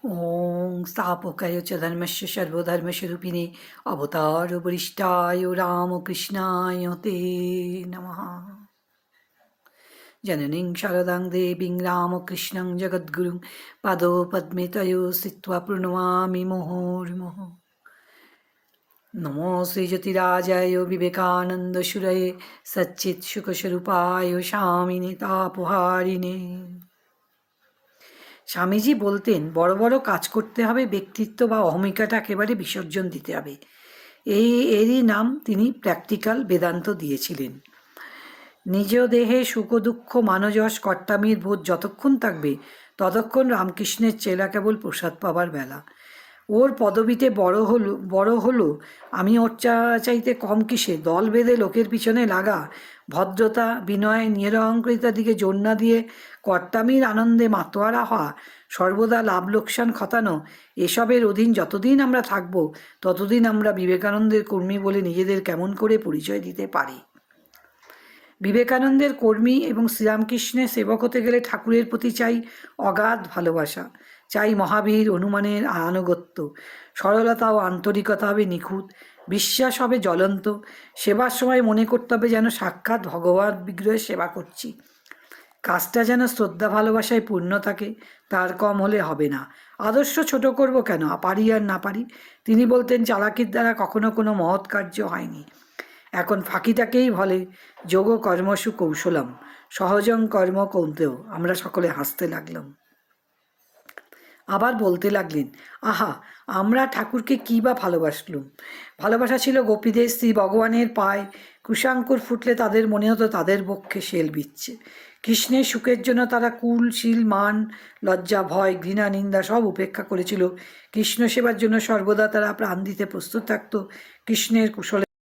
ॐ स्थापकाय च धर्मस्य सर्वधर्मस्वरूपिणे अवतारवरिष्ठाय रामकृष्णाय ते नमः। जननीं शारदां देवीं रामकृष्णं जगद्गुरुं पादोपद्मे तयो स्थित्वा प्रणमामि मुहुर्मुहुः। नमो श्रीज्योतिराजाय विवेकानन्दशूरये सच्चित्सुखस्वरूपाय स्वामिने तापहारिणे। স্বামীজি বলতেন, বড় বড় কাজ করতে হবে, ব্যক্তিত্ব বা অহমিকাটা একেবারে বিসর্জন দিতে হবে। এরই নাম তিনি প্র্যাকটিক্যাল বেদান্ত দিয়েছিলেন। নিজ দেহে সুখ দুঃখ মানযশ কর্তামির বোধ যতক্ষণ থাকবে ততক্ষণ রামকৃষ্ণের চেলা কেবল প্রসাদ পাবার বেলা। ওর পদবিতে বড় হলো আমি ওর চাইতে কম কিসে? দল বেঁধে লোকের পিছনে লাগা, ভদ্রতা বিনয় নিরহংকৃতার দিকে জোর না দিয়ে কর্তামির আনন্দে মাতোয়ারা হওয়া, সর্বদা লাভ লোকসান খতানো, এসবের অধীন যতদিন আমরা থাকব ততদিন আমরা বিবেকানন্দের কর্মী বলে নিজেদের কেমন করে পরিচয় দিতে পারি? বিবেকানন্দের কর্মী এবং শ্রীরামকৃষ্ণের সেবক হতে গেলে ঠাকুরের প্রতি চাই অগাধ ভালোবাসা, চাই মহাবীর হনুমানের আনুগত্য, সরলতা ও আন্তরিকতা হবে নিখুঁত, বিশ্বাস হবে জ্বলন্ত, সেবার সময় মনে করতে হবে যেন সাক্ষাৎ ভগবান বিগ্রহের সেবা করছি। কাজটা যেন শ্রদ্ধা ভালোবাসায় পূর্ণ থাকে, তার কম হলে হবে না। আদর্শ ছোট করব কেন? পারি আর না পারি। তিনি বলতেন, চালাকির দ্বারা কখনো কোনো মহৎ কার্য হয়নি। এখন ফাঁকিটাকেই বলে যোগ কর্মসু কৌশলম, সহজং কর্ম কৌন্তেও। আমরা সকলে হাসতে লাগলাম। আবার বলতে লাগলেন, আহা, আমরা ঠাকুরকে কী বা ভালোবাসলুম। ভালোবাসা ছিল গোপীদের শ্রী ভগবানের পায় কুশাঙ্কুর ফুটলে তাদের মনে হতো তাদের বক্ষে শেল বিচ্ছে। কৃষ্ণের সুখের জন্য তারা কুল শীল মান লজ্জা ভয় ঘৃণা নিন্দা সব উপেক্ষা করেছিল। কৃষ্ণ সেবার জন্য সর্বদা তারা প্রাণ দিতে প্রস্তুত থাকত। কৃষ্ণের কুশলে